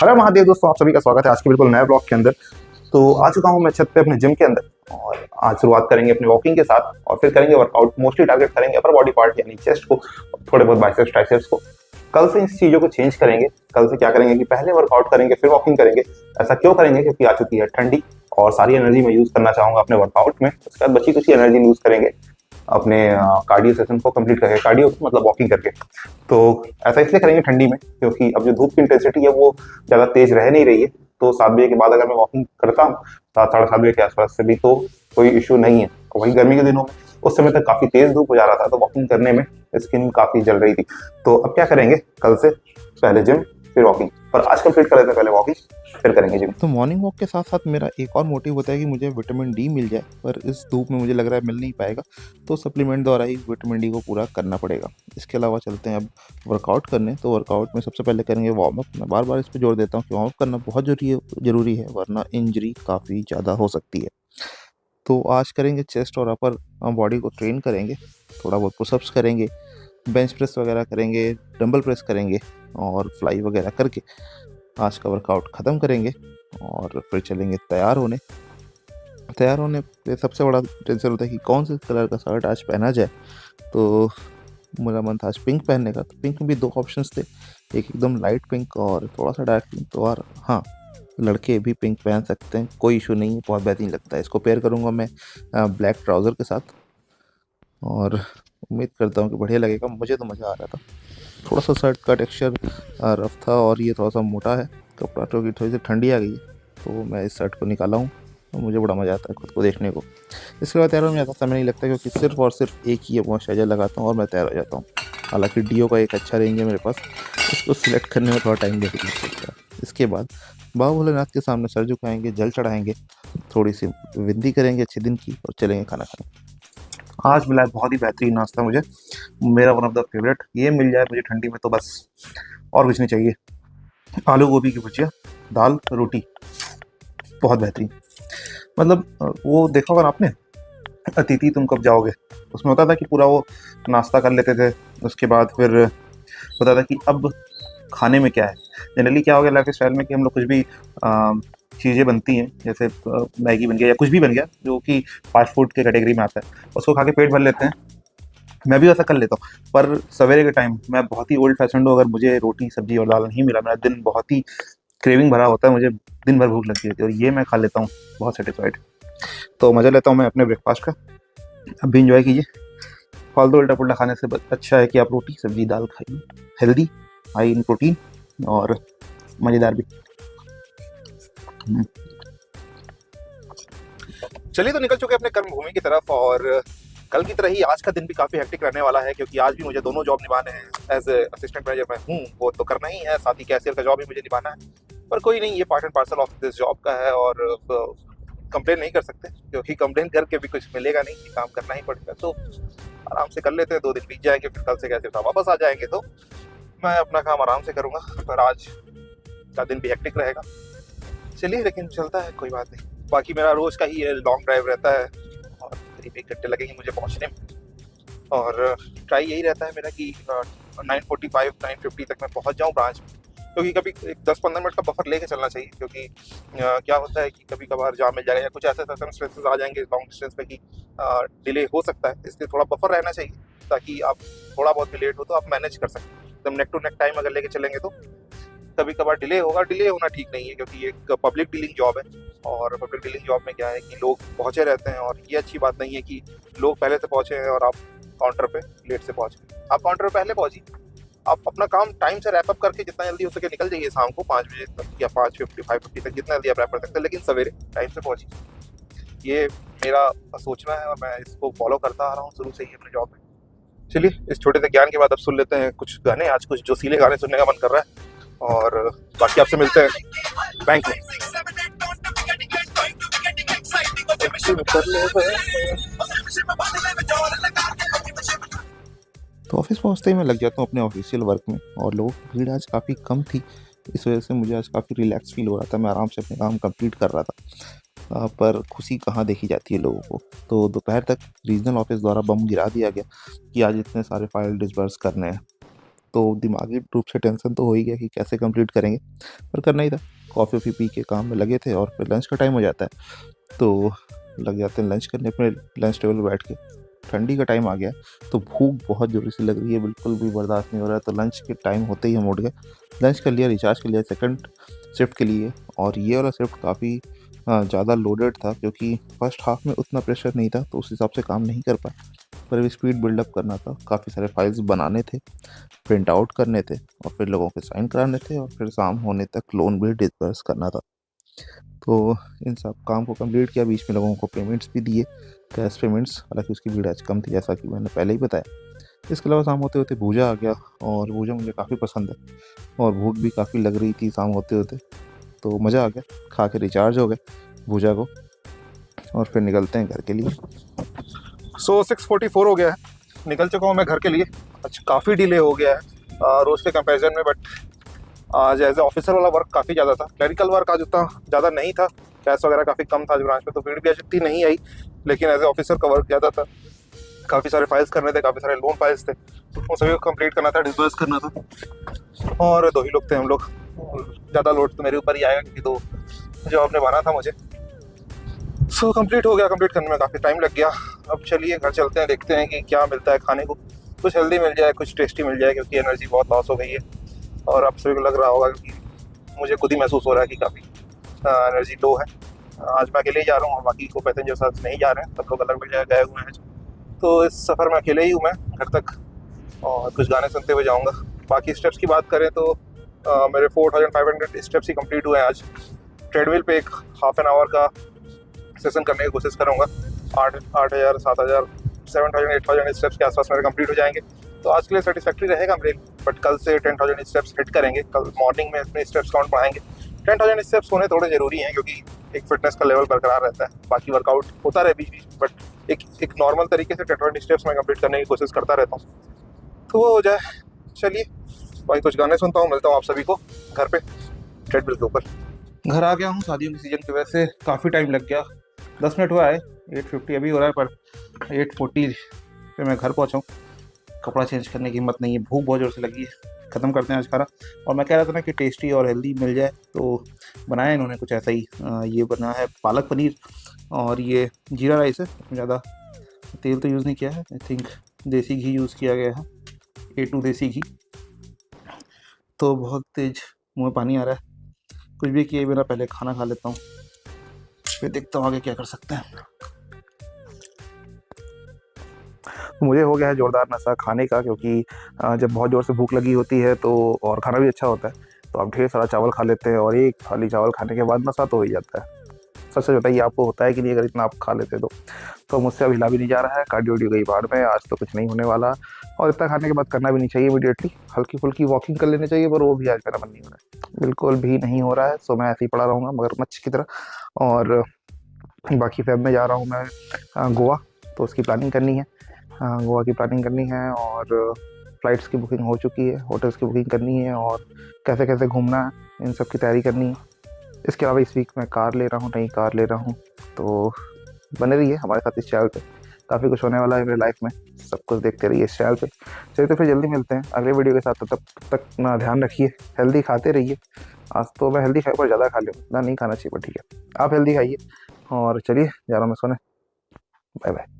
हर महादेव दोस्तों, आप सभी का स्वागत है आज के बिल्कुल नए ब्लॉग के अंदर। तो आ चुका हूं मैं छत पे अपने जिम के अंदर और आज शुरुआत करेंगे अपनी वॉकिंग के साथ और फिर करेंगे वर्कआउट। मोस्टली टारगेट करेंगे अपर बॉडी पार्ट यानी चेस्ट को, थोड़े बहुत बाइसेप्स ट्राइसेप्स को। कल से इस चीज़ों को चेंज करेंगे। कल से क्या करेंगे कि पहले वर्कआउट करेंगे फिर वॉकिंग करेंगे। ऐसा क्यों करेंगे? क्योंकि आ चुकी है ठंडी और सारी एनर्जी मैं यूज़ करना चाहूँगा अपने वर्कआउट में। उसके बाद बची कुछ एनर्जी यूज़ करेंगे अपने कार्डियो सेशन को कंप्लीट करके, कार्डियो मतलब वॉकिंग करके। तो ऐसा इसलिए करेंगे ठंडी में क्योंकि अब जो धूप की इंटेंसिटी है वो ज़्यादा तेज रह नहीं रही है। तो 7 बजे के बाद अगर मैं वॉकिंग करता हूँ 7 साढ़े 7 बजे के आसपास से भी तो कोई इशू नहीं है। वही गर्मी के दिनों में उस समय तक काफ़ी तेज धूप हो जा रहा था तो वॉकिंग करने में स्किन काफ़ी जल रही थी। तो अब क्या करेंगे, कल से पहले जिम फिर वॉकिंग, पर आज कंप्लीट कर लेते हैं पहले वॉकिंग फिर करेंगे जिम। तो मॉर्निंग वॉक के साथ साथ मेरा एक और मोटिव होता है कि मुझे विटामिन डी मिल जाए, पर इस धूप में मुझे लग रहा है मिल नहीं पाएगा, तो सप्लीमेंट द्वारा ही विटामिन डी को पूरा करना पड़ेगा। इसके अलावा चलते हैं अब वर्कआउट करने। तो वर्कआउट में सबसे पहले करेंगे वार्म अप। मैं बार बार इस पर जोर देता हूँ कि वार्म अप करना बहुत ज़रूरी है, वरना इंजरी काफ़ी ज़्यादा हो सकती है। तो आज करेंगे चेस्ट और अपर बॉडी को ट्रेन करेंगे, थोड़ा बहुत पुशअप्स करेंगे, बेंच प्रेस वगैरह करेंगे, डंबल प्रेस करेंगे और फ्लाई वगैरह करके आज का वर्कआउट ख़त्म करेंगे और फिर चलेंगे तैयार होने पे सबसे बड़ा टेंशन होता है कि कौन से कलर का शर्ट आज पहना जाए। तो मेरा मन था आज पिंक पहनने का। तो पिंक में भी 2 ऑप्शंस थे, एक एकदम लाइट पिंक और थोड़ा सा डार्क पिंक। तो और हाँ, लड़के भी पिंक पहन सकते हैं, कोई इशू नहीं है, बहुत बेहतरीन लगता है। इसको पेयर करूँगा मैं ब्लैक ट्राउज़र के साथ और उम्मीद करता हूँ कि बढ़िया लगेगा। मुझे तो मज़ा आ रहा था। थोड़ा सा शर्ट का टेक्सचर रफ था और ये थोड़ा सा मोटा है कपड़ा, क्योंकि थोड़ी सी ठंडी आ गई है। तो मैं इस शर्ट को निकाला हूँ और मुझे बड़ा मज़ा आता है खुद को देखने को। इसके बाद तैयार होने में ज़्यादा समय नहीं लगता क्योंकि सिर्फ और सिर्फ एक ही मॉइस्चराइजर लगाता हूँ और मैं तैयार हो जाता हूँ। हालांकि डीओ का एक अच्छा रेंज है मेरे पास, इसको सिलेक्ट करने में थोड़ा टाइम लगता है। इसके बाद बाबा भोलेनाथ के सामने सर झुकाएंगे, जल चढ़ाएंगे, थोड़ी सी विनती करेंगे अच्छे दिन की और चलेंगे खाना खाने। आज मिला है बहुत ही बेहतरीन नाश्ता मुझे, मेरा वन ऑफ द फेवरेट। ये मिल जाए मुझे ठंडी में तो बस और कुछ नहीं चाहिए। आलू गोभी की भुजिया, दाल, रोटी, बहुत बेहतरीन। मतलब वो देखा होगा आपने अतिथि तुम कब जाओगे, उसमें होता था कि पूरा वो नाश्ता कर लेते थे, उसके बाद फिर होता था कि अब खाने में क्या है। जनरली क्या हो गया लाइफ स्टाइल में कि हम लोग कुछ भी चीज़ें बनती हैं, जैसे मैगी बन गया या कुछ भी बन गया जो कि फास्ट फूड के कैटेगरी में आता है, उसको खा के पेट भर लेते हैं। मैं भी ऐसा कर लेता हूँ, पर सवेरे के टाइम मैं बहुत ही ओल्ड फैशन हूँ। अगर मुझे रोटी सब्जी और दाल नहीं मिला, मेरा दिन बहुत ही क्रेविंग भरा होता है, मुझे दिन भर भूख लगती रहती है और ये मैं खा लेता हूँ बहुत सेटिस्फाइड। तो मज़ा लेता हूँ मैं अपने ब्रेकफास्ट का। अब भी इंजॉय कीजिए। फालतू उल्टा पुल्टा खाने से अच्छा है कि आप रोटी सब्जी दाल खाइए, हेल्दी, हाई इन प्रोटीन और मज़ेदार भी। चलिए, तो निकल चुके अपने कर्म भूमि की तरफ और कल की तरह ही आज का दिन भी काफी हेक्टिक रहने वाला है क्योंकि आज भी मुझे दोनों जॉब निभाने हैं। एज असिस्टेंट मैनेजर मैं हूँ, वो तो करना ही है, साथ ही कैशियर का जॉब भी मुझे निभाना है। पर कोई नहीं, ये part and parcel of this job का है और कंप्लेन नहीं कर सकते क्योंकि कंप्लेन करके भी कुछ मिलेगा नहीं, काम करना ही पड़ेगा। तो आराम से कर लेते हैं, 2 दिन बीत जाएंगे, फिर कल से कैसे वापस आ जाएंगे तो मैं अपना काम आराम से करूँगा। पर आज का दिन भी हेक्टिक रहेगा। चलिए, लेकिन चलता है, कोई बात नहीं। बाकी मेरा रोज़ का ही ये लॉन्ग ड्राइव रहता है और करीब 1 घंटे लगेंगे मुझे पहुंचने में। और ट्राई यही रहता है मेरा कि 9:45 9:50 तक मैं पहुंच जाऊं ब्रांच में, क्योंकि कभी 10-15 मिनट का बफर लेके चलना चाहिए क्योंकि क्या होता है कि कभी कभार जाम मिल जाएगा या कुछ ऐसे सर्कमस्टेंसेस आ जाएंगे लॉन्ग डिस्टेंस पे कि डिले हो सकता है। इसलिए थोड़ा बफर रहना चाहिए ताकि आप थोड़ा बहुत भी लेट हो तो आप मैनेज कर सकते हैं। एकदम नेक टू नेक टाइम अगर लेके चलेंगे तो कभी कभार डिले होगा। डिले होना ठीक नहीं है क्योंकि ये एक पब्लिक डीलिंग जॉब है और पब्लिक डीलिंग जॉब में क्या है कि लोग पहुंचे रहते हैं और ये अच्छी बात नहीं है कि लोग पहले से पहुंचे हैं और आप काउंटर पे लेट से पहुंचे। आप काउंटर पे पहले पहुंचिए, आप अपना काम टाइम से रैप अप करके जितना जल्दी हो सके निकल जाइए शाम को 5 बजे तक या 5:50 5:50 तक, जितना जल्दी आप रैप कर सकते हैं, लेकिन सवेरे टाइम से पहुंचिए। ये मेरा सोचना है और मैं इसको फॉलो करता आ रहा हूँ शुरू से ही अपने जॉब में। चलिए, इस छोटे से ज्ञान के बाद अब सुन लेते हैं कुछ गाने। आज कुछ जोशीले गाने सुनने का मन कर रहा है और बाकी आपसे मिलते हैं बैंक में। तो ऑफिस पहुँचते ही मैं लग जाता हूँ अपने ऑफिशियल वर्क में और लोगों की भीड़ आज काफ़ी कम थी। इस वजह से मुझे आज काफ़ी रिलैक्स फील हो रहा था, मैं आराम से अपने काम कंप्लीट कर रहा था। पर खुशी कहाँ देखी जाती है लोगों को। तो दोपहर तक रीजनल ऑफिस द्वारा बम गिरा दिया गया कि आज इतने सारे फाइल डिस्बर्स करने हैं। तो दिमागी रूप से टेंशन तो हो ही गया कि कैसे कंप्लीट करेंगे, पर करना ही था। कॉफ़ी वॉफ़ी पी के काम में लगे थे और फिर लंच का टाइम हो जाता है तो लग जाते हैं लंच करने। अपने लंच टेबल पर बैठ के ठंडी का टाइम आ गया तो भूख बहुत ज़ोर से लग रही है, बिल्कुल भी बर्दाश्त नहीं हो रहा है। तो लंच के टाइम होते ही हम उठ गए, लंच कर लिया, रिचार्ज कर लिया सेकंड शिफ्ट के लिए। और ये वाला शिफ्ट काफ़ी ज़्यादा लोडेड था क्योंकि फर्स्ट हाफ में उतना प्रेशर नहीं था, तो उस हिसाब से काम नहीं कर पाए। पर अभी स्पीड बिल्डअप करना था, काफ़ी सारे फाइल्स बनाने थे, प्रिंट आउट करने थे और फिर लोगों के साइन कराने थे और फिर शाम होने तक लोन भी डिसबर्स करना था। तो इन सब काम को कंप्लीट किया, बीच में लोगों को पेमेंट्स भी दिए, कैश पेमेंट्स, हालांकि उसकी भीड़ आज कम थी जैसा कि मैंने पहले ही बताया। इसके अलावा शाम होते होते भूजा आ गया और भूजा मुझे काफ़ी पसंद है और भूख भी काफ़ी लग रही थी शाम होते होते, तो मज़ा आ गया। खा के रिचार्ज हो गए भूजा को और फिर निकलते हैं घर के लिए। 6:44 हो गया है, निकल चुका हूँ मैं घर के लिए। आज काफ़ी डिले हो गया है रोज़ के कंपैरिजन में, बट आज एज ए ऑफिसर वाला वर्क काफ़ी ज़्यादा था। क्लरिकल वर्क आज उतना ज़्यादा नहीं था, कैश वगैरह काफ़ी कम था आज ब्रांच में, तो भीड़ भी आज इतनी नहीं आई। लेकिन एज ए ऑफिसर का वर्क ज़्यादा था, काफ़ी सारे फाइल्स करने थे, काफ़ी सारे लोन फाइल्स थे, उन सभी को कंप्लीट करना था, डिस्बर्स करना था। और 2 ही लोग थे हम लोग, ज़्यादा लोड तो मेरे ऊपर ही आएगा क्योंकि 2 जॉब निभाना था मुझे। सो कंप्लीट हो गया, कंप्लीट करने में काफ़ी टाइम लग गया। अब चलिए घर चलते हैं, देखते हैं कि क्या मिलता है खाने को, कुछ हेल्दी मिल जाए, कुछ टेस्टी मिल जाए, क्योंकि एनर्जी बहुत लॉस हो गई है। और आप सभी को लग रहा होगा कि मुझे खुद ही महसूस हो रहा है कि काफ़ी एनर्जी लो है। आज मैं अकेले ही जा रहा हूँ और बाकी को पैसेंजर साथ नहीं जा रहे हैं, सब लोग अलग अलग जगह गए हुए हैं आज। तो इस सफ़र में अकेले ही हूँ मैं घर तक, और कुछ गाने सुनते हुए जाऊँगा। बाकी स्टेप्स की बात करें तो मेरे 4500 स्टेप्स ही कंप्लीट हुए हैं आज। ट्रेडमिल पे एक हाफ एन आवर का सेशन करने की कोशिश करूँगा। 8,000 7,000 7,000 8,000 स्टेप्स के आसपास मेरे कंप्लीट हो जाएंगे, तो आज के लिए सेटिस्फैक्ट्री रहेगा मेरे। बट कल से 10,000 स्टेप्स हिट करेंगे, कल मॉर्निंग में अपने स्टेप्स काउंट बढ़ाएंगे। 10,000 स्टेप्स होने थोड़े ज़रूरी हैं क्योंकि एक फिटनेस का लेवल बरकरार रहता है। बाकी वर्कआउट होता रहे बीच बीच, बट एक नॉर्मल तरीके से 10,000 स्टेप्स मैं कंप्लीट करने की कोशिश करता रहता हूँ, तो वो हो जाए। चलिए भाई कुछ गाने सुनता हूँ, मिलता हूँ आप सभी को घर पे ट्रेडमिल के ऊपर। घर आ गया हूँ, शादियों के सीज़न की वजह से काफ़ी टाइम लग गया, 10 मिनट हुआ है, 8:50 अभी हो रहा है, पर 8:40 पे मैं घर पहुँचा हूँ। कपड़ा चेंज करने की हिम्मत नहीं है, भूख बहुत ज़ोर से लगी है। ख़त्म करते हैं आज खाना। और मैं कह रहा था ना कि टेस्टी और हेल्दी मिल जाए, तो बनाया इन्होंने कुछ ऐसा ही। ये बना है पालक पनीर और ये जीरा राइस है। ज़्यादा तेल तो यूज़ नहीं किया है, आई थिंक देसी घी यूज़ किया गया है, A2 देसी घी। तो बहुत तेज़ मुँह में पानी आ रहा है। कुछ भी किए बिना पहले खाना खा लेता हूँ, फिर देखता हूँ आगे क्या कर सकते हैं। मुझे हो गया है ज़ोरदार नशा खाने का, क्योंकि जब बहुत ज़ोर से भूख लगी होती है तो, और खाना भी अच्छा होता है, तो आप ढेर सारा चावल खा लेते हैं और एक थाली चावल खाने के बाद नशा तो हो ही जाता है। सच सच बताइए, आपको होता है कि नहीं? अगर इतना आप खा लेते तो मुझसे अब हिला भी नहीं जा रहा है, कार्डियो गई बाहर में, आज तो कुछ नहीं होने वाला। और इतना खाने के बाद करना भी नहीं चाहिए इमीडिएटली, हल्की फुल्की वॉकिंग कर लेनी चाहिए, पर वो भी आज मेरा मन नहीं हो रहा है, बिल्कुल भी नहीं हो रहा है। सो मैं ऐसे ही पड़ा रहूँगा मगरमच्छ की तरह। और बाकी फेब में जा रहा हूँ मैं गोवा, तो उसकी प्लानिंग करनी है। गोवा की प्लानिंग करनी है और फ़्लाइट्स की बुकिंग हो चुकी है, होटल्स की बुकिंग करनी है और कैसे कैसे घूमना है, इन सब की तैयारी करनी है। इसके अलावा इस वीक मैं कार ले रहा हूँ, नई कार ले रहा हूँ, तो बने रहिए हमारे साथ इस चैनल पे, काफ़ी कुछ होने वाला है मेरे लाइफ में, सब कुछ देखते रहिए इस चैनल पे। चलिए तो फिर जल्दी मिलते हैं अगले वीडियो के साथ, तब तक ना ध्यान रखिए, हेल्दी खाते रहिए। आज तो मैं हेल्दी खाया पर ज़्यादा खा लिया, ना नहीं खाना चाहिए, पर ठीक है, आप हेल्दी खाइए। और चलिए जा रहा हूँ मैं सोने, बाय बाय।